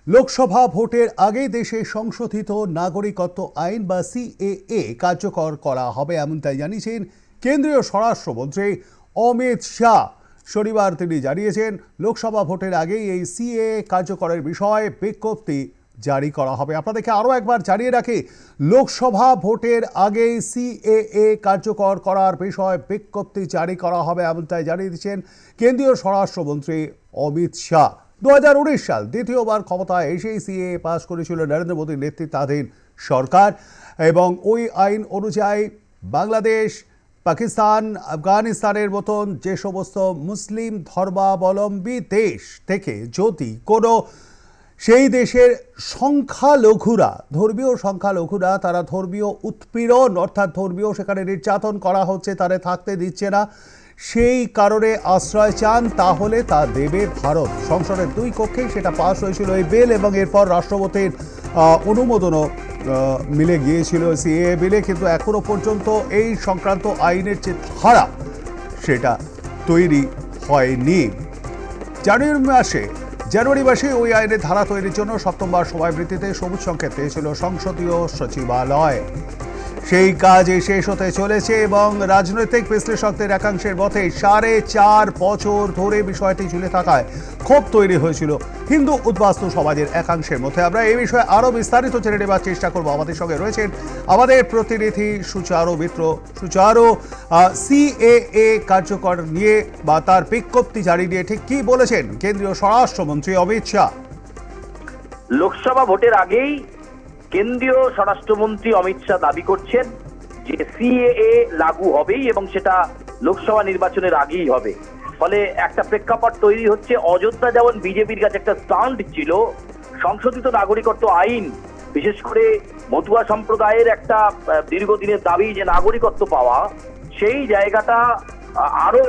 লোকসভা ভোটের আগে দেশে সংশোধিত নাগরিকত্ব আইন বা সিএএ কার্যকর করা হবে এমনটাই জানিয়েছেন কেন্দ্রীয় স্বরাষ্ট্রমন্ত্রী অমিত শাহ। শনিবার তিনি জানিয়েছেন লোকসভা ভোটের আগেই এই সিএএ কার্যকরের বিষয়ে বিজ্ঞপ্তি জারি করা হবে। আপনাদেরকে আরও একবার জানিয়ে রাখি, লোকসভা ভোটের আগেই সিএএ কার্যকর করার বিষয়ে বিজ্ঞপ্তি জারি করা হবে এমনটাই জানিয়ে দিচ্ছেন কেন্দ্রীয় স্বরাষ্ট্রমন্ত্রী অমিত শাহ। 2019 সাল দ্বিতীয়বার ক্ষমতায় এসেই সিএএ পাস করেছিল নরেন্দ্র মোদীর নেতৃত্বাধীন সরকার, এবং ওই আইন অনুযায়ী বাংলাদেশ, পাকিস্তান, আফগানিস্তানের মতন যে সমস্ত মুসলিম ধর্মাবলম্বী দেশ থেকে যদি কোনো সেই দেশের সংখ্যালঘুরা, ধর্মীয় সংখ্যালঘুরা, তারা ধর্মীয় উৎপীড়ন অর্থাৎ ধর্মীয় সেখানে নির্যাতন করা হচ্ছে, তারা থাকতে দিচ্ছে না, সেই কারণে আশ্রয় চান, তাহলে তা দেবে ভারত। সংসদের দুই কক্ষেই সেটা পাস হয়েছিল এই বিল, এবং এরপর রাষ্ট্রপতির অনুমোদনও মিলে গিয়েছিল সিএএ বিলে, কিন্তু এখনো পর্যন্ত এই সংক্রান্ত আইনের যে ধারা সেটা তৈরি হয়নি। জানুয়ারি মাসে ওই আইনের ধারা তৈরির জন্য সপ্তমবার সভাপতিতে সবুজ সংকেত পেয়েছিল সংসদীয় সচিবালয়। সেই কাজ শেষ হতে চলেছে, এবং রাজনৈতিক বিশ্লেষকদের একাংশের মতে 4.5 বছর ধরে বিষয়টি ঝুলে থাকায় ক্ষোভ তৈরি হয়েছিল হিন্দু উদ্বাস্তু সমাজের একাংশের মধ্যে। আমরা এই বিষয়ে আরও বিস্তারিত জেনে নেবার চেষ্টা করব। আমাদের সঙ্গে রয়েছেন আমাদের প্রতিনিধি সুচারু মিত্র। সুচারু, সিএএ কার্যকর নিয়ে বা তার বিজ্ঞপ্তি জারি নিয়ে ঠিক কি বলেছেন কেন্দ্রীয় স্বরাষ্ট্রমন্ত্রী অমিত শাহ? লোকসভা ভোটের আগেই কেন্দ্রীয় স্বরাষ্ট্রমন্ত্রী অমিত শাহ দাবি করছেন যে সিএএ লাগু হবেই, এবং সেটা লোকসভা নির্বাচনের আগেই হবে। ফলে একটা প্রেক্ষাপট তৈরি হচ্ছে। অযোধ্যা যেমন বিজেপির কাছে একটা স্টান্ট ছিল, সংশোধিত নাগরিকত্ব আইন, বিশেষ করে মতুয়া সম্প্রদায়ের একটা দীর্ঘদিনের দাবি যে নাগরিকত্ব পাওয়া, সেই জায়গাটা আরো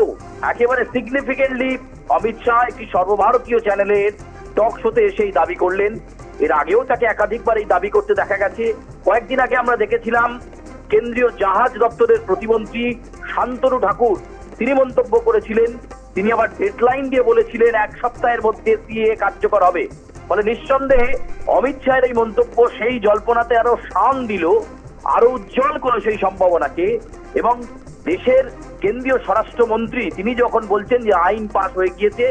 একেবারে সিগনিফিকেন্টলি অমিত শাহ একটি সর্বভারতীয় চ্যানেলের টক শোতে এসেই দাবি করলেন। এর আগেও তাকে একাধিকবার এই দাবি করতে দেখা গেছে। কয়েকদিন আগে আমরা দেখেছিলাম কেন্দ্রীয় জাহাজ দপ্তরের প্রতিমন্ত্রী শান্তনু ঠাকুর, তিনি মন্তব্য করেছিলেন, তিনি আবার ডেডলাইন দিয়ে বলেছিলেন 1 সপ্তাহের মধ্যে সিএএ কার্যকর হবে। ফলে নিঃসন্দেহে অমিত শাহের এই মন্তব্য সেই জল্পনাতে আরো শান দিল, আরো উজ্জ্বল করলো সেই সম্ভাবনাকে। এবং দেশের কেন্দ্রীয় স্বরাষ্ট্রমন্ত্রী তিনি যখন বলছেন যে আইন পাস হয়ে গিয়েছে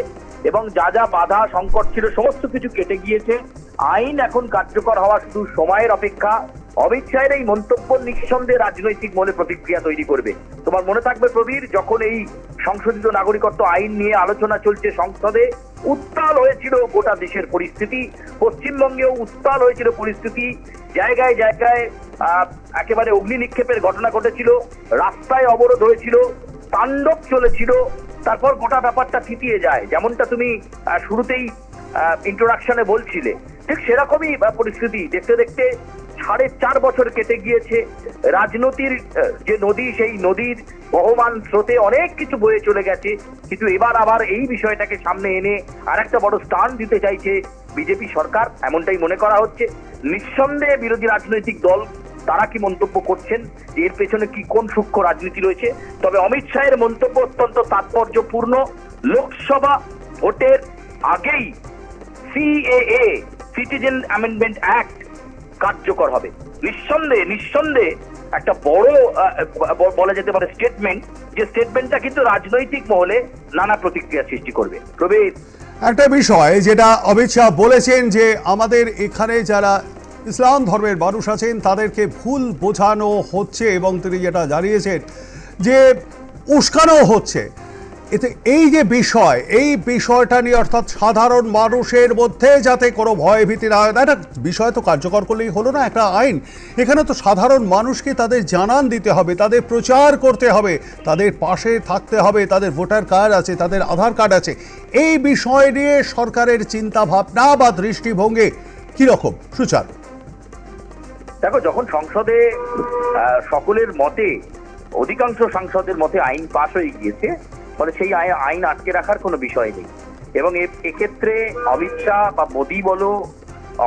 এবং যা যা বাধা সংকট ছিল সমস্ত কিছু কেটে গিয়েছে, আইন এখন কার্যকর হওয়া শুধু সময়ের অপেক্ষা, অমিত শাহের এই মন্তব্য নিঃসন্দেহে রাজনৈতিক মনে প্রতিক্রিয়া তৈরি করবে। তোমার মনে থাকবে প্রবীর, যখন এই সংশোধিত নাগরিকত্ব আইন নিয়ে আলোচনা চলছে সংসদে, উত্তাল হয়েছিল গোটা দেশের পরিস্থিতি, পশ্চিমবঙ্গেও উত্তাল হয়েছিল পরিস্থিতি, জায়গায় জায়গায় একেবারে অগ্নি নিক্ষেপের ঘটনা ঘটেছিল, রাস্তায় অবরোধ হয়েছিল, তাণ্ডব চলেছিল। তারপর গোটা ব্যাপারটা থিতিয়ে যায়, যেমনটা তুমি শুরুতেই ইন্ট্রোডাকশনে বলছিলে, ঠিক সেরকমই পরিস্থিতি। দেখতে দেখতে 4.5 বছর কেটে গিয়েছে। রাজনীতির যে নদী, সেই নদীর বহমান স্রোতে অনেক কিছু বয়ে চলে গেছে, কিন্তু এবার আবার এই বিষয়টাকে সামনে এনে আর একটা বড় স্টান্ট দিতে চাইছে বিজেপি সরকার, এমনটাই মনে করা হচ্ছে। নিঃসন্দেহে বিরোধী রাজনৈতিক দল তারা কি মন্তব্য করছেন যে এর পেছনে কি কোন সূক্ষ্ম রাজনীতি রয়েছে। তবে অমিত শাহের মন্তব্য অত্যন্ত তাৎপর্যপূর্ণ। লোকসভা ভোটের আগেই সিএএ, সিটিজেন অ্যামেন্ডমেন্ট অ্যাক্ট কার্যকর হবে। নিঃসন্দেহে একটা বড় বলা যেতে পারে স্টেটমেন্ট, যে স্টেটমেন্টটা কিন্তু রাজনৈতিক মহলে নানা প্রতিক্রিয়া সৃষ্টি করবে। প্রবীর, একটা বিষয় যেটা অমিত শাহ বলেছেন যে আমাদের এখানে যারা ইসলাম ধর্মের মানুষ আছেন তাদেরকে ভুল বোঝানো হচ্ছে, এবং তিনি যেটা জানিয়েছেন যে উস্কানো হচ্ছে। এতে এই যে বিষয়, এই বিষয়টা নিয়ে অর্থাৎ সাধারণ মানুষের মধ্যে যাতে কোনো ভয় ভীতি না হয়, একটা বিষয় তো কার্যকর করলেই হলো না, একটা আইন। এখানে তো সাধারণ মানুষকে তাদের জানান দিতে হবে, তাদের প্রচার করতে হবে, তাদের পাশে থাকতে হবে, তাদের ভোটার কার্ড আছে, তাদের আধার কার্ড আছে। এই বিষয় নিয়ে সরকারের চিন্তা ভাবনা বা দৃষ্টিভঙ্গি কিরকম সুচার? দেখো, যখন সংসদে সকলের মতে, অধিকাংশ সাংসদের মতে আইন পাশ হয়ে গিয়েছে, ফলে সেই আইন আটকে রাখার কোনো বিষয় নেই। এবং এক্ষেত্রে অমিত শাহ বা মোদী বলো,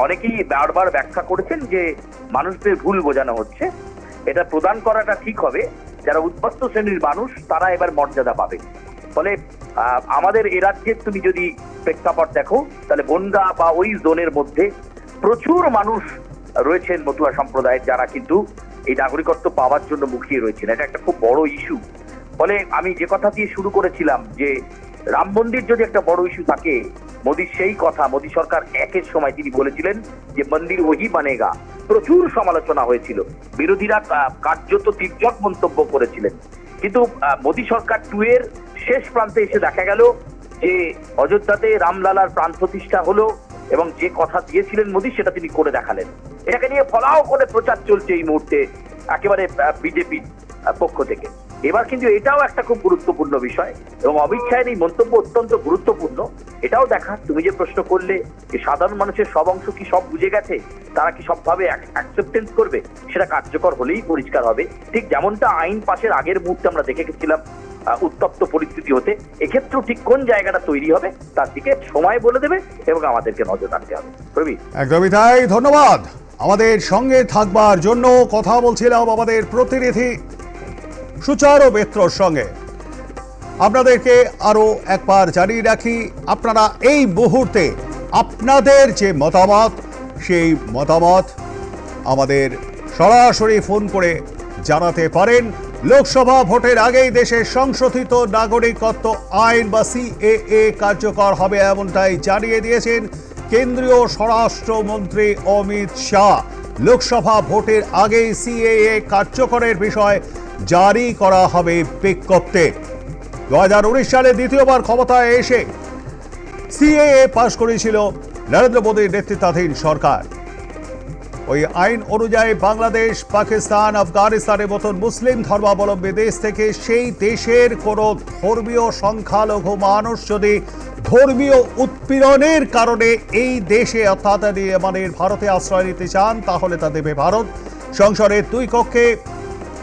অনেকেই বারবার ব্যাখ্যা করেছেন যে মানুষদের ভুল বোঝানো হচ্ছে। এটা প্রদান করাটা ঠিক হবে, যারা উদ্বাস্তু শ্রেণীর মানুষ তারা এবার মর্যাদা পাবে। ফলে আমাদের এ রাজ্যে তুমি যদি প্রেক্ষাপট দেখো, তাহলে বনগা বা ওই জোনের মধ্যে প্রচুর মানুষ রয়েছেন মতুয়া সম্প্রদায়ের, যারা কিন্তু এই নাগরিকত্ব পাওয়ার জন্য মুখিয়ে রয়েছেন। এটা একটা খুব বড় ইস্যু। ফলে আমি যে কথা দিয়ে শুরু করেছিলাম যে রাম মন্দির যদি একটা বড় ইস্যু থাকে, মোদির সেই কথা, মোদী সরকার একের সময় তিনি বলেছিলেন যে মন্দির ওহি বানেগা, প্রচুর সমালোচনা হয়েছিল, বিরোধীরা কার্যত তির্যক মন্তব্য করেছিলেন। কিন্তু মোদী সরকার 2 এর শেষ প্রান্তে এসে দেখা গেল যে অযোধ্যাতে রামলালার প্রাণ প্রতিষ্ঠা হলো এবং যে কথা দিয়েছিলেন মোদী সেটা তিনি করে দেখালেন। এটাকে নিয়ে ফলাও করে প্রচার চলছে এই মুহূর্তে একেবারে বিজেপির পক্ষ থেকে। এবার কিন্তু এটাও একটা খুব গুরুত্বপূর্ণ বিষয় এবং অমিত শাহের এই মন্তব্য অত্যন্ত গুরুত্বপূর্ণ। এটাও দেখা, তুমি যে প্রশ্ন করলে যে সাধারণ মানুষের সব অংশ কি সব বুঝে গেছে, তারা কি সবভাবে অ্যাকসেপ্টেন্স করবে, সেটা কার্যকর হলেই পরিষ্কার হবে। ঠিক যেমনটা আইন পাশের আগের মুহূর্তে আমরা দেখে গেছিলাম উত্তপ্ত পরিস্থিতি হতে, এক্ষেত্রেও ঠিক কোন জায়গাটা তৈরি হবে তার দিকে সময় বলে দেবে এবং আমাদেরকে নজর রাখতে হবে। প্রবীর, একদমই তাই, ধন্যবাদ আমাদের সঙ্গে থাকবার জন্য। কথা বলছিলাম আমাদের প্রতিনিধি সুচারু মিত্রর সঙ্গে। আপনাদেরকে আরো একবার জানিয়ে রাখি, আপনারা এই মুহূর্তে আপনাদের যে মতামত, সেই মতামত আমাদের সরাসরি ফোন করে জানাতে পারেন। লোকসভা ভোটের আগেই দেশের সংশোধিত নাগরিকত্ব আইন বা সিএএ কার্যকর হবে, এমনটাই জানিয়ে দিয়েছেন কেন্দ্রীয় স্বরাষ্ট্রমন্ত্রী অমিত শাহ। লোকসভা ভোটের আগেই সিএএ কার্যকরের বিষয় জারি করা হবে বিজ্ঞপ্তি। 2019 সালে দ্বিতীয়বার ক্ষমতায় এসে সিএএ পাশ করেছিল নরেন্দ্র মোদীর নেতৃত্বাধীন সরকার। ওই আইন অনুযায়ী বাংলাদেশ, পাকিস্তান, আফগানিস্তানের মতন মুসলিম ধর্মাবলম্বী দেশ থেকে সেই দেশের কোনো ধর্মীয় সংখ্যালঘু মানুষ যদি ধর্মীয় উৎপীড়নের কারণে এই দেশে অর্থাৎ ভারতে আশ্রয় নিতে চান, তাহলে তা দেবে ভারত। সংসদের 2 কক্ষে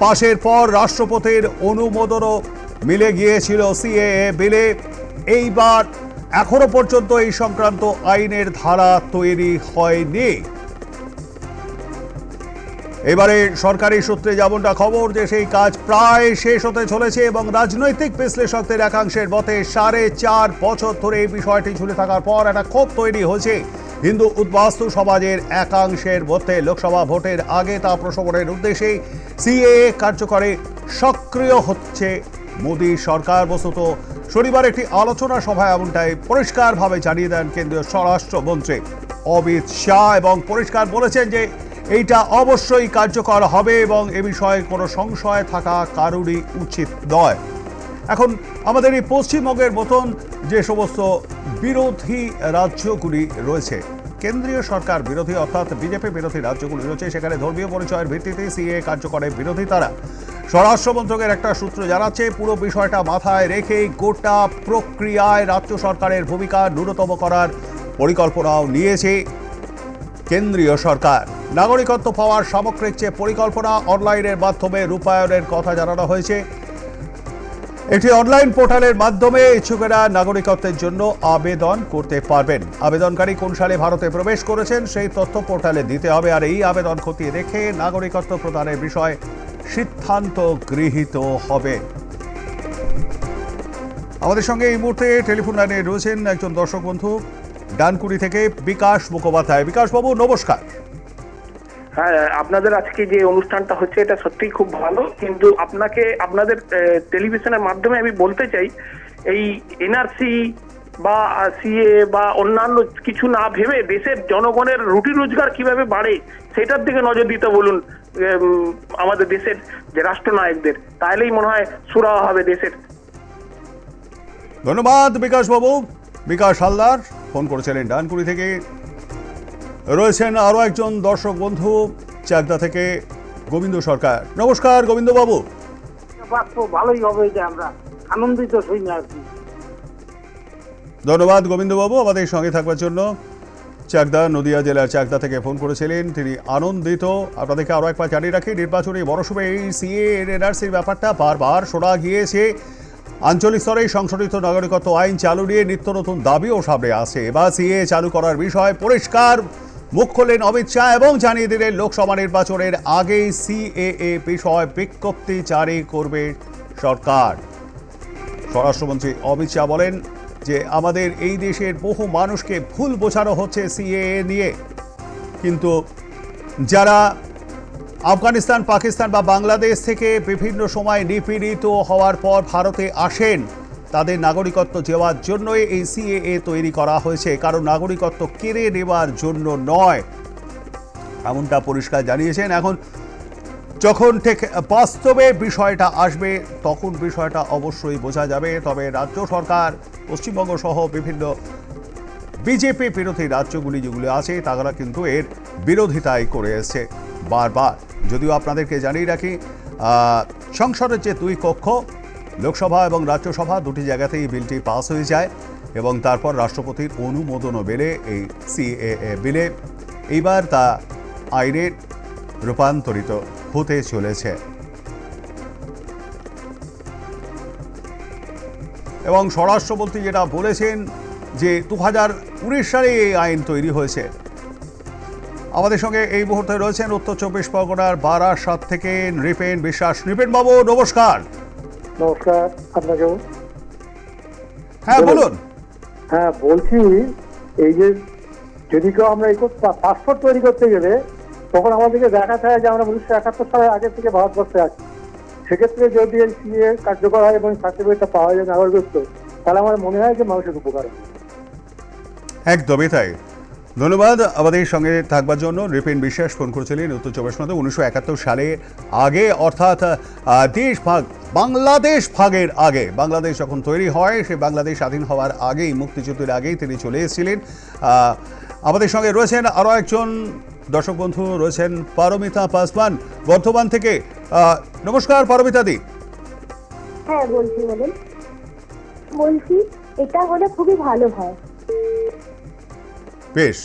পাশের পর রাষ্ট্রপতির অনুমোদনও মিলে গিয়েছিল সিএএ বিলে। এইবার এখনো পর্যন্ত এই সংক্রান্ত আইনের ধারা তৈরি হয়নি। এবারে সরকারি সূত্রে যেমনটা খবর যে সেই কাজ প্রায় শেষ হতে চলেছে এবং রাজনৈতিক বিশ্লেষকদের একাংশের মতে 4.5 বছর ধরে এই বিষয়টি ঝুলে থাকার পর একটা ক্ষোভ তৈরি হয়েছে হিন্দু উদ্বাস্তু সমাজের একাংশের মধ্যে। লোকসভা ভোটের আগে তা প্রশমনের উদ্দেশ্যেই সিএএ কার্যকরে সক্রিয় হচ্ছে মোদী সরকার। বস্তুত শনিবার একটি আলোচনা সভায় এমনটাই পরিষ্কারভাবে জানিয়ে দেন কেন্দ্রীয় স্বরাষ্ট্রমন্ত্রী অমিত শাহ এবং পরিষ্কার বলেছেন যে এইটা অবশ্যই কার্যকর হবে এবং এ বিষয়ে কোনো সংশয় থাকা কারোরই উচিত নয়। এখন আমাদের এই পশ্চিমবঙ্গের মতন যে সমস্ত বিরোধী রাজ্যগুলি রয়েছে, কেন্দ্রীয় সরকার বিরোধী অর্থাৎ বিজেপি বিরোধী রাজ্যগুলি রয়েছে, সেখানে ধর্মীয় পরিচয়ের ভিত্তিতে সিএএ কার্যকরের বিরোধী তারা। স্বরাষ্ট্র মন্ত্রকের একটা সূত্র জানাচ্ছে পুরো বিষয়টা মাথায় রেখেই গোটা প্রক্রিয়ায় রাজ্য সরকারের ভূমিকা ন্যূনতম করার পরিকল্পনাও নিয়েছে কেন্দ্রীয় সরকার। নাগরিকত্ব পাওয়ার সামগ্রিক যে পরিকল্পনা অনলাইনের মাধ্যমে রূপায়ণের কথা জানানো হয়েছে। একটি অনলাইন পোর্টালের মাধ্যমে ইচ্ছুকেরা নাগরিকত্বের জন্য আবেদন করতে পারবেন। আবেদনকারী কোন সালে ভারতে প্রবেশ করেছেন সেই তথ্য পোর্টালে দিতে হবে, আর এই আবেদন খতিয়ে দেখে নাগরিকত্ব প্রদানের বিষয়ে সিদ্ধান্ত গৃহীত হবে। আমাদের সঙ্গে এই মুহূর্তে টেলিফোন লাইনে রয়েছেন একজন দর্শক বন্ধু ডানকুনি থেকে বিকাশ মুখোপাধ্যায়। বিকাশ বাবু, নমস্কার। হ্যাঁ, আপনাদের আজকে যে অনুষ্ঠানটা হচ্ছে এটা সত্যিই খুব ভালো, কিন্তু আপনাকে আপনাদের টেলিভিশনের মাধ্যমে আমি বলতে চাই এই এনআরসি বা সিএ বা অন্যান্য কিছু না ভেবে দেশের জনগণের রুটি রোজগার কিভাবে বাড়ে সেটার দিকে নজর দিতে বলুন আমাদের দেশের যে রাষ্ট্রনায়কদের, তাহলেই মনে হয় সুরাহা হবে দেশের। ধন্যবাদ বিকাশ বাবু। বিকাশ হালদার ফোন করেছিলেন ডানকুনি থেকে। রয়েছেন আরো একজন দর্শক বন্ধু চাকদা থেকে গোবিন্দ সরকার। নমস্কার গোবিন্দ বাবু। ভালোই হবে, যে আমরা আনন্দিত হই না আর কি। ধন্যবাদ গোবিন্দ বাবু আমাদের সঙ্গে থাকবার জন্য। চাকদা, নদিয়া জেলার চাকদা থেকে ফোন করেছিলেন, তিনি আনন্দিত। আপনাদেরকে আরো একবার জানিয়ে রাখি, নির্বাচনী মরশুমে এই সিএ এনআরসির ব্যাপারটা বারবার শোনা গিয়েছে। আঞ্চলিক স্তরে সংশোধিত নাগরিকত্ব আইন চালু নিয়ে নিত্য নতুন দাবিও সামনে আসে। এবার সিএ চালু করার বিষয় পরিষ্কার মুখ খুললেন অমিত শাহ এবং জানিয়ে দিলেন লোকসভা নির্বাচনের আগেই সিএএ বিষয় বিজ্ঞপ্তি জারি করবে সরকার। স্বরাষ্ট্রমন্ত্রী অমিত শাহ বলেন, যে আমাদের এই দেশের বহু মানুষকে ভুল বোঝানো হচ্ছে সিএএ নিয়ে, কিন্তু যারা আফগানিস্তান, পাকিস্তান বা বাংলাদেশ থেকে বিভিন্ন সময় নিপীড়িত হওয়ার পর ভারতে আসেন, তাদের নাগরিকত্ব দেওয়ার জন্যই এই সিএএ তৈরি করা হয়েছে, কারণ নাগরিকত্ব কেড়ে নেওয়ার জন্য নয়, এমনটা পরিষ্কার জানিয়েছেন। এখন যখন ঠিক বাস্তবে বিষয়টা আসবে তখন বিষয়টা অবশ্যই বোঝা যাবে। তবে রাজ্য সরকার, পশ্চিমবঙ্গ সহ বিভিন্ন বিজেপি বিরোধী রাজ্যগুলি যেগুলি আছে তারা কিন্তু এর বিরোধিতাই করে এসছে বারবার। যদিও আপনাদেরকে জানিয়ে রাখি, সংসদের যে দুই কক্ষ, লোকসভা এবং রাজ্যসভা, দুটি জায়গাতেই বিলটি পাস হয়ে যায় এবং তারপর রাষ্ট্রপতির অনুমোদনও বেড়ে এই সিএএ বিলে এইবার তা আইনে রূপান্তরিত হতে চলেছে। এবং স্বরাষ্ট্রমন্ত্রী যেটা বলেছেন যে 2019 সালে এই আইন তৈরি হয়েছে। আমাদের সঙ্গে এই মুহূর্তে রয়েছেন উত্তর চব্বিশ পরগনার বারাসাত থেকে নৃপেন বিশ্বাস। নৃপেন বাবু, নমস্কার। নমস্কার আপনাকেও। হ্যাঁ, বলুন। হ্যাঁ, বলছি এই যে যদি কেউ আমরা পাসপোর্ট তৈরি করতে গেলে তখন আমাদেরকে দেখাতে হয় যে আমরা 1971 সালের আগে থেকে ভারতবর্ষে আছি। সেক্ষেত্রে যদি এই সিএ কার্যকর হয় এবং সার্টিফিকেটটা পাওয়া যায় নাগরিকত্ব, তাহলে আমার মনে হয় যে মানুষের উপকার হবে। একদমই তাই। ধন্যবাদ আমাদের সঙ্গে থাকবার জন্য। নৃপেন বিশ্বাস ফোন করেছিলেন উত্তর চব্বিশ পরগনা। 1971 সালে আগে, অর্থাৎ দেশ ভাগ, বাংলাদেশ ভাগের আগে, বাংলাদেশ যখন তৈরি হয়, সে বাংলাদেশ স্বাধীন হওয়ার আগেই, মুক্তিযুদ্ধের আগেই তিনি চলে এসেছিলেন। আমাদের সঙ্গে রয়েছেন আরও একজন দর্শক বন্ধু, রয়েছেন পারমিতা পাসওয়ান বর্ধমান থেকে। নমস্কার পারমিতা দি। হ্যাঁ বলছি, বলুন। বলছি এটা হলে খুবই ভালো হয়। বেশ,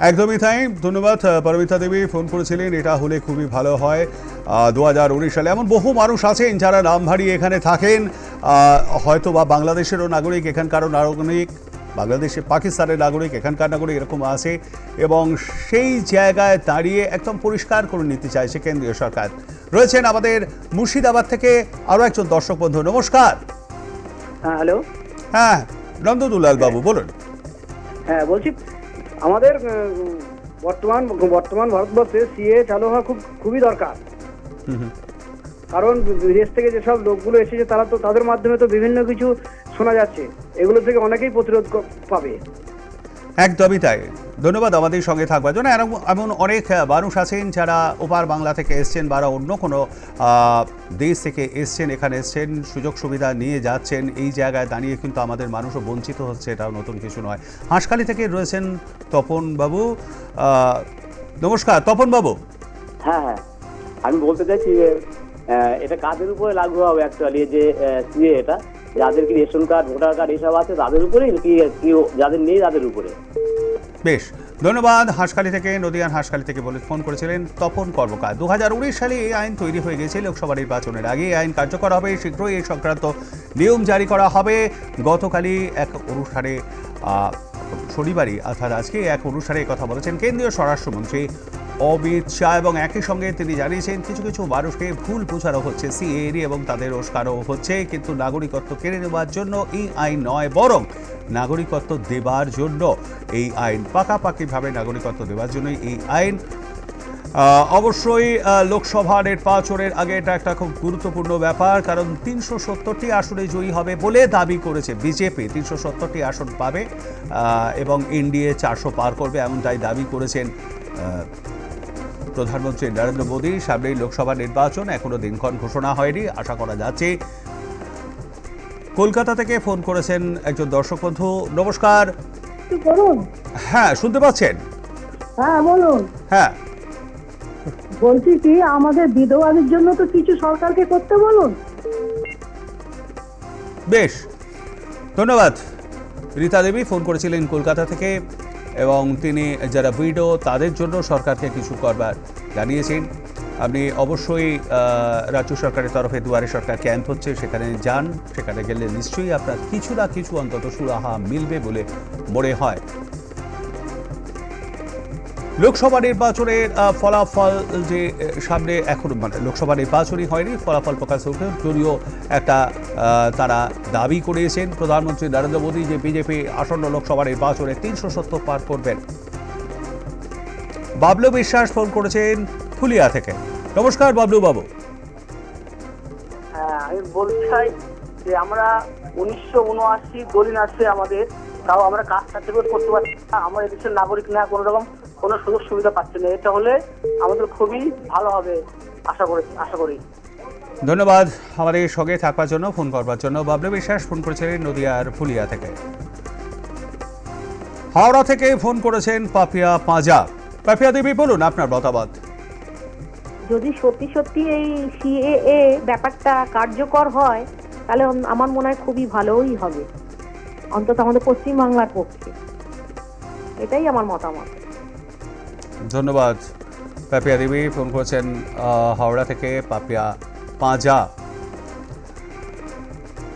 একদমই তাই। ধন্যবাদ পারমিতা দেবী, ফোন করেছিলেন। এটা হলে খুবই ভালো হয়। 2019 সালে এমন বহু মানুষ আছেন যারা নাম হারিয়ে এখানে থাকেন, হয়তো বা বাংলাদেশেরও নাগরিক, এখানকারও নাগরিক, বাংলাদেশে পাকিস্তানের নাগরিক, এখানকার নাগরিক, এরকম আছে। এবং সেই জায়গায় দাঁড়িয়ে একদম পরিষ্কার করে নিতে চাইছে কেন্দ্রীয় সরকার। রয়েছেন আমাদের মুর্শিদাবাদ থেকে আরও একজন দর্শক বন্ধু। নমস্কার। হ্যাঁ, হ্যালো। হ্যাঁ, নন্দদুলাল বাবু, বলুন। হ্যাঁ, বলছি আমাদের বর্তমান ভারতবর্ষে সিএ চালু হওয়া খুবই দরকার। কারণ বিদেশ থেকে যেসব লোকগুলো এসেছে তারা তো, তাদের মাধ্যমে তো বিভিন্ন কিছু শোনা যাচ্ছে, এগুলো থেকে অনেকেই প্রতিরোধ পাবে। একদমই তাই। ধন্যবাদ আমাদের সঙ্গে থাকবার জন্য। এমন অনেক মানুষ আছেন যারা ওপার বাংলা থেকে এসছেন বা অন্য কোনো দেশ থেকে এসছেন, এখানে এসছেন, সুযোগ সুবিধা নিয়ে যাচ্ছেন। এই জায়গায় দাঁড়িয়ে কিন্তু আমাদের মানুষও বঞ্চিত হচ্ছে, এটাও নতুন কিছু নয়। হাঁসখালি থেকে রয়েছেন তপন বাবু। নমস্কার তপন বাবু। হ্যাঁ হ্যাঁ, আমি বলতে চাইছি যে এটা কাদের উপরে লাগু হবে অ্যাকচুয়ালি, যে সিএ, এটা যাদের কি রেশন কার্ড, ভোটার কার্ড এসব আছে তাদের উপরেই, কি যাদের নেই তাদের উপরে? বেশ, ধন্যবাদ। হাঁসখালি থেকে, নদিয়ার হাঁসখালি থেকে বলে ফোন করেছিলেন তপন কর্মকার। 2019 সালে এই আইন তৈরি হয়ে গেছে। লোকসভা নির্বাচনের আগে এই আইন কার্যকর হবে। শীঘ্রই এই সংক্রান্ত নিয়ম জারি করা হবে। গতকালই এক অনুষ্ঠানে, শনিবারই অর্থাৎ আজকে এক অনুষ্ঠানে কথা বলেছেন কেন্দ্রীয় স্বরাষ্ট্রমন্ত্রী অমিত শাহ, এবং একই সঙ্গে তিনি জানিয়েছেন কিছু কিছু মানুষকে ভুল বোঝানো হচ্ছে সিএএ এবং তাদের উস্কানো হচ্ছে, কিন্তু নাগরিকত্ব কেড়ে নেওয়ার জন্য এই আইন নয়, বরং নাগরিকত্ব দেবার জন্য এই আইন, পাকাপাকিভাবে নাগরিকত্ব দেওয়ার জন্যই এই আইন। অবশ্যই লোকসভা নির্বাচনের আগে এটা একটা খুব গুরুত্বপূর্ণ ব্যাপার, কারণ 370টি আসনে জয়ী হবে বলে দাবি করেছে বিজেপি। 370টি আসন পাবে এবং এনডিএ 400 পার করবে, এমনটাই দাবি করেছেন প্রধানমন্ত্রী নরেন্দ্র মোদী। সামনেই লোকসভা নির্বাচন, এখনো দিনক্ষণ ঘোষণা হয়নি। আশা করা যাচ্ছে। কলকাতা থেকে ফোন করেছেন একজন দর্শক বন্ধু। নমস্কার। বলুন। হ্যাঁ, শুনতে পাচ্ছেন? হ্যাঁ বলুন। হ্যাঁ, বলছি কি, আমাদের বিধবাদের জন্য তো কিছু সরকারকে করতে বলুন। বেশ, ধন্যবাদ। রীতা দেবী ফোন করেছিলেন কলকাতা থেকে, এবং তিনি যারা উইডো তাদের জন্য সরকারকে কিছু করবার জানিয়েছেন। আপনি অবশ্যই রাজ্য সরকারের তরফে দুয়ারে সরকার ক্যাম্প হচ্ছে, সেখানে যান। সেখানে গেলে নিশ্চয়ই আপনার কিছু না কিছু অন্তত সুরাহা মিলবে বলে মনে হয়। লোকসভা নির্বাচনের ফলাফল যে সামনে এখন মানে লোকসভা নির্বাচনই হয়নি, ফলাফল প্রকাশ হতে দলীয় একটা তারা দাবি করিয়েছেন প্রধানমন্ত্রী নরেন্দ্র মোদী যে বিজেপি আসন্ন লোকসভা নির্বাচনে 370 পার করবেন। বাবলু বিশ্বাস ফোন করেছেন ফুলিয়া থেকে। নমস্কার বাবলু বাবু। হ্যাঁ, আমি বলতে চাই যে আমরা 1979 দলিল আসছে আমাদের, তাও আমরা কাস্ট সার্টিফিকেট করতে পারছি না, আমরা এদেশের নাগরিক না, কোনো রকম কোনো সুযোগ সুবিধা পাচ্ছি না। এটা হলে আমাদের খুবই ভালো হবে আশা করি। ধন্যবাদ আমাদের সঙ্গে থাকবার জন্য, ফোন করবার জন্য। বাবলু বিশ্বাস ফোন করেছিলেন নদিয়ার ফুলিয়া থেকে। হাওড়া থেকে ফোন করেছেন পাপিয়া পাঁজা। পাপিয়া দেবী, বলুন আপনার মতামত। যদি সত্যি সত্যি এই সিএএ ব্যাপারটা কার্যকর হয় তাহলে আমার মনে হয় খুবই ভালোই হবে, অন্তত আমাদের পশ্চিমবাংলার পক্ষে। এটাই আমার মতামত। ধন্যবাদ পাপিয়া দেবী ফোন করেছেন হাওড়া থেকে পাপিয়া পাঁজা।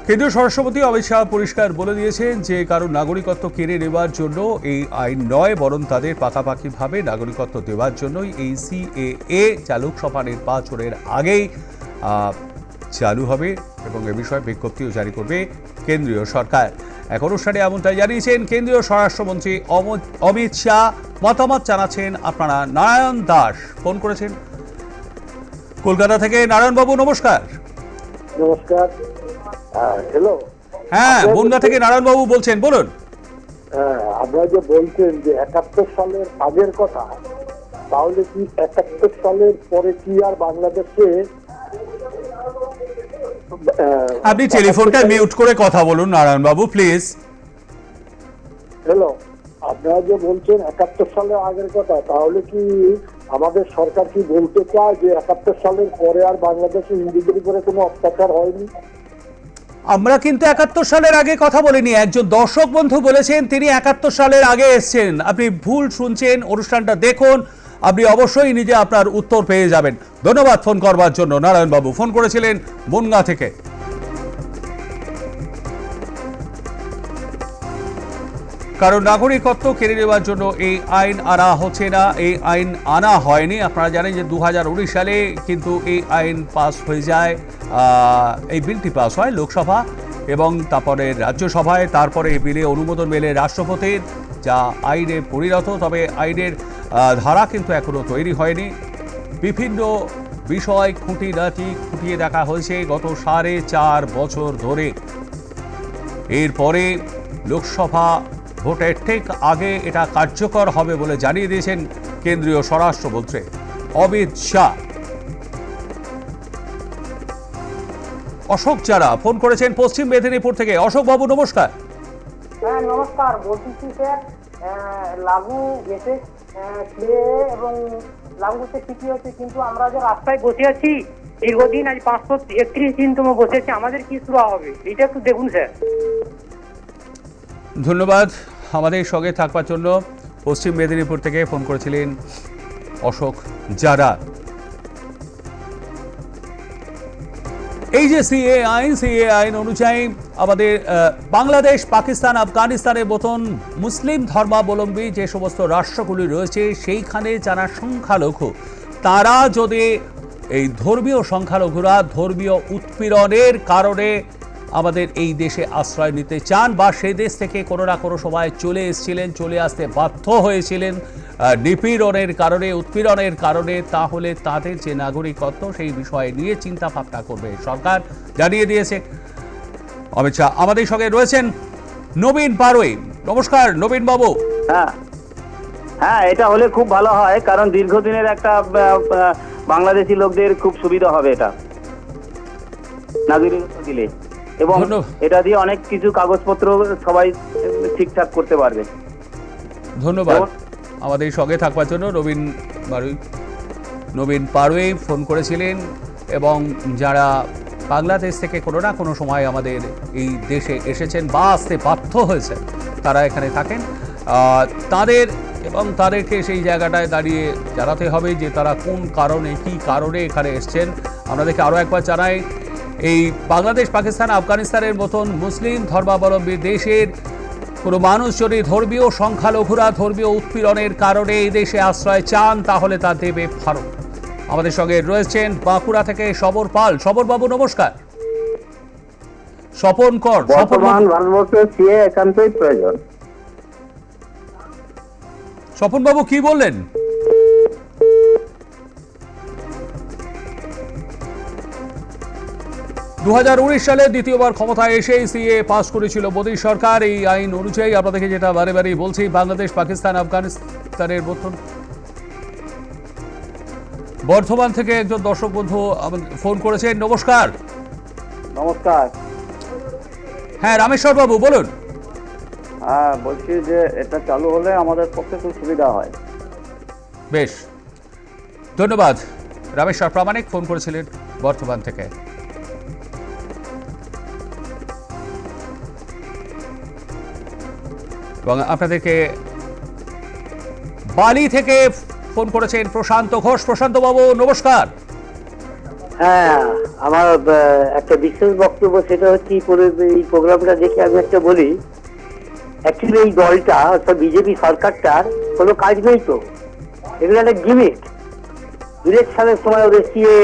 কেন্দ্রীয় স্বরাষ্ট্রমন্ত্রী অমিত শাহ পরিষ্কার বলে দিয়েছেন যে কারো নাগরিকত্ব কেড়ে নেওয়ার জন্য এই আইন নয়, বরং তাদের পাকাপাকিভাবে নাগরিকত্ব দেওয়ার জন্যই এই সিএএ যা লোকসভা নির্বাচনের আগেই চালু হবে এবং এ বিষয়ে বিজ্ঞপ্তিও জারি করবে কেন্দ্রীয় সরকার। এক অনুষ্ঠানে এমনটাই জানিয়েছেন কেন্দ্রীয় স্বরাষ্ট্রমন্ত্রী অমিত শাহ। মতামত জানাচ্ছেন আপনারা। নারায়ণ দাস ফোন করেছেন কলকাতা থেকে। নারায়ণবাবু নমস্কার। নমস্কার। হ্যালো। হ্যাঁ, বনগা থেকে নারায়ণবাবু বলছেন, বলুন। আপনারা যে বলছেন যে 71 সালের আগের কথা, তাহলে কি 71 সালের পরে কি আর বাংলাদেশে আপনি টেলিফোনটা মিউট করে কথা বলুন নারায়ণবাবু প্লিজ। হ্যালো, আপনারা যে বলছেন 71 সালের আগের কথা, তাহলে কি আমাদের সরকার কি বলতে চায় যে 71 সালের পরে আর বাংলাদেশে হিন্দুদের উপরে কোনো অত্যাচার হয়নি? আমরা কিন্তু 71 সালের আগে কথা বলিনি। একজন দর্শক বন্ধু বলেছেন তিনি 71 সালের আগে এসেছেন। আপনি ভুল শুনছেন, অনুষ্ঠানটা দেখুন, আপনি অবশ্যই নিজে আপনার উত্তর পেয়ে যাবেন। ধন্যবাদ ফোন করবার জন্য। নারায়ণবাবু ফোন করেছিলেন বনগা থেকে। কারণ নাগরিকত্ব কেড়ে নেওয়ার জন্য এই আইন আনা হচ্ছে না, এই আইন আনা হয়নি। আপনারা জানেন যে 2019 সালে কিন্তু এই আইন পাস হয়ে যায়, এই বিলটি পাস হয় লোকসভা এবং তারপরে রাজ্যসভায়, তারপরে এই বিলে অনুমোদন মেলে রাষ্ট্রপতির, যা আইনে পরিণত। তবে আইনের ধারা কিন্তু এখনো তৈরি হয়নি। বিভিন্ন বিষয় খুঁটিয়ে দেখা হয়েছে গত 4.5 বছর ধরে। এরপরে লোকসভা ভোটের ঠিক আগে এটা কার্যকর হবে বলে জানিয়ে দিয়েছেন কেন্দ্রীয় স্বরাষ্ট্রমন্ত্রী অমিত শাহ। অশোক যারা ফোন করেছেন পশ্চিম মেদিনীপুর থেকে। অশোক বাবু নমস্কার। হ্যাঁ নমস্কার, বলছি স্যার লাগু গেছে এবং লাগু করতে ঠিকই হচ্ছে, কিন্তু আমরা যে রাস্তায় বসে আছি দীর্ঘদিন, আজ 531 দিনতম বসে আছি, আমাদের কি শুরু হবে এটা একটু দেখুন স্যার। ধন্যবাদ আমাদের সঙ্গে থাকবার জন্য। পশ্চিম মেদিনীপুর থেকে ফোন করেছিলেন অশোক যারা। এই যে সিএ আইন অনুযায়ী আমাদের বাংলাদেশ, পাকিস্তান, আফগানিস্তানের মতন মুসলিম ধর্মাবলম্বী যে সমস্ত রাষ্ট্রগুলি রয়েছে সেইখানে যারা সংখ্যালঘু, তারা যদি এই ধর্মীয় সংখ্যালঘুরা ধর্মীয় উৎপীড়নের কারণে আমাদের এই দেশে আশ্রয় নিতে চান বা সেই দেশ থেকে কোনো না কোনো সময় চলে এসেছিলেন, চলে আসতে বাধ্য হয়েছিলেন নিপীড়নের কারণে, উৎপীড়নের কারণে, তাহলে তাদের যে নাগরিকত্ব সেই বিষয়ে নিয়ে চিন্তা ভাবনা করবে সরকার, জানিয়ে দিয়েছে অমিত শাহ। আমাদের সঙ্গে রয়েছেন নবীন পারোই। নমস্কার নবীন বাবু। হ্যাঁ, এটা হলে খুব ভালো হয়, কারণ দীর্ঘদিনের একটা বাংলাদেশি লোকদের খুব সুবিধা হবে এটা নাগরিকত্ব দিলে, এবং এটা দিয়ে অনেক কিছু কাগজপত্র সবাই ঠিকঠাক করতে পারবে। ধন্যবাদ আমাদের সঙ্গে থাকবার জন্য। নবীন পারোই ফোন করেছিলেন এবং যারা বাংলাদেশ থেকে কোনো না কোনো সময় আমাদের এই দেশে এসেছেন বা আসতে বাধ্য হয়েছেন, তারা এখানে থাকেন, তাদেরকে সেই জায়গাটায় দাঁড়িয়ে জানাতে হবে যে তারা কোন কারণে, কি কারণে এখানে এসছেন। আমাদেরকে আরও একবার জানাই, এই বাংলাদেশ, পাকিস্তান, আফগানিস্তানের মতন মুসলিম ধর্মাবলম্বী দেশের কোনো মানুষ যদি ধর্মীয় সংখ্যালঘুরা ধর্মীয় উৎপীড়নের কারণে এই দেশে আশ্রয় চান তাহলে তা দেবে ভারত। আমাদের সঙ্গে রয়েছেন বাঁকুড়া থেকে স্বপন পাল। স্বপন বাবু নমস্কার। স্বপন কর, বর্তমান ভারতবর্ষে সিএ একান্তই প্রয়োজন। স্বপন বাবু কি বললেন? দু সালে দ্বিতীয়বার ক্ষমতায় এসে সিএ পাস করেছিল মোদী সরকার। এই আইন অনুযায়ী আপনাদেরকে যেটা বারে বারেই বলছি, বাংলাদেশ, পাকিস্তান, আফগানিস্তানের মতন। বর্ধমান থেকে একজন দর্শক বন্ধু ফোন করেছেন। নমস্কার। নমস্কার। হ্যাঁ, রামেশ্বর বাবু বলুন। হ্যাঁ, বলছি যে এটা চালু হলে আমাদের পক্ষে খুব সুবিধা হয়। বেশ, ধন্যবাদ। রামেশ্বর প্রামাণিক ফোন করেছিলেন বর্ধমান থেকে। এবং আপনাদেরকে বালি থেকে ফোন করেছেন প্রশান্ত ঘোষ। প্রশান্ত বাবু নমস্কার। হ্যাঁ, আমার একটা বিশেষ বক্তব্য, সেটা হচ্ছে এই প্রোগ্রামটা দেখে আমি একটা বলি। অ্যাকচুয়ালি এই দলটা অর্থাৎ বিজেপি সরকারটার কোনো কাজ নেই তো, এগুলো একটা গিমিক। ইলেকশনের সময় ওদের সিএ,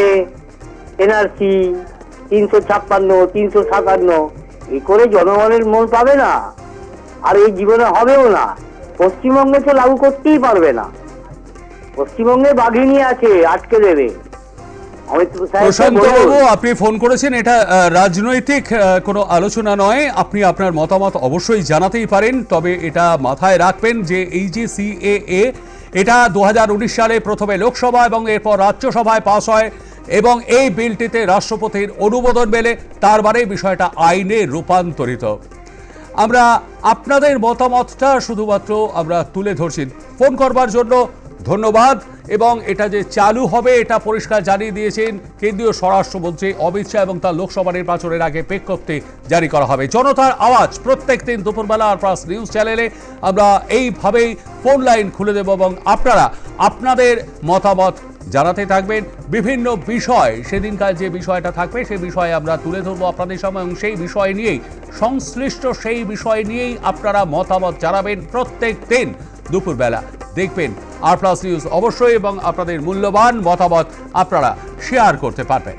এনআরসি, 356, 357 এই করে জনগণের মন পাবে না, আর এই জীবনে হবেও না। পশ্চিমবঙ্গে তো লাগু করতেই পারবে না, পশ্চিমবঙ্গে বাঘিনী আছে, আটকে দেবে। প্রশান্ত বাবু, আপনি ফোন করেছেন, এটা রাজনৈতিক কোনো আলোচনা নয়। আপনি আপনার মতামত অবশ্যই জানাতেই পারেন, তবে এটা মাথায় রাখবেন যে এই যে সিএএ, এটা 2019 সালে প্রথমে লোকসভা এবং এরপর রাজ্যসভায় পাস হয় এবং এই বিলটিতে রাষ্ট্রপতির অনুমোদন মেলে, তার মানে বিষয়টা আইনে রূপান্তরিত। আমরা আপনাদের মতামতটা শুধুমাত্র আমরা তুলে ধরছি। ফোন করবার জন্য ধন্যবাদ। এবং এটা যে চালু হবে এটা পরিষ্কার জানিয়ে দিয়েছেন কেন্দ্রীয় স্বরাষ্ট্রমন্ত্রী অমিত শাহ, এবং তার লোকসভা নির্বাচনের আগে বিজ্ঞপ্তি জারি করা হবে। জনতার আওয়াজ প্রত্যেক দিন দুপুরবেলা আর প্লাস নিউজ চ্যানেলে আমরা এইভাবেই ফোন লাইন খুলে দেব এবং আপনারা আপনাদের মতামত জানাতে থাকবেন। বিভিন্ন বিষয়, সেদিনকার যে বিষয়টা থাকবে সেই বিষয়ে আমরা তুলে ধরবো আপনাদের সামনে, এবং সেই বিষয় নিয়েই সংশ্লিষ্ট সেই বিষয় নিয়েই আপনারা মতামত জানাবেন প্রত্যেক দিন দুপুরবেলা। দেখবেন আর প্লাস নিউজ অবশ্যই, এবং আপনাদের মূল্যবান মতামত আপনারা শেয়ার করতে পারবেন।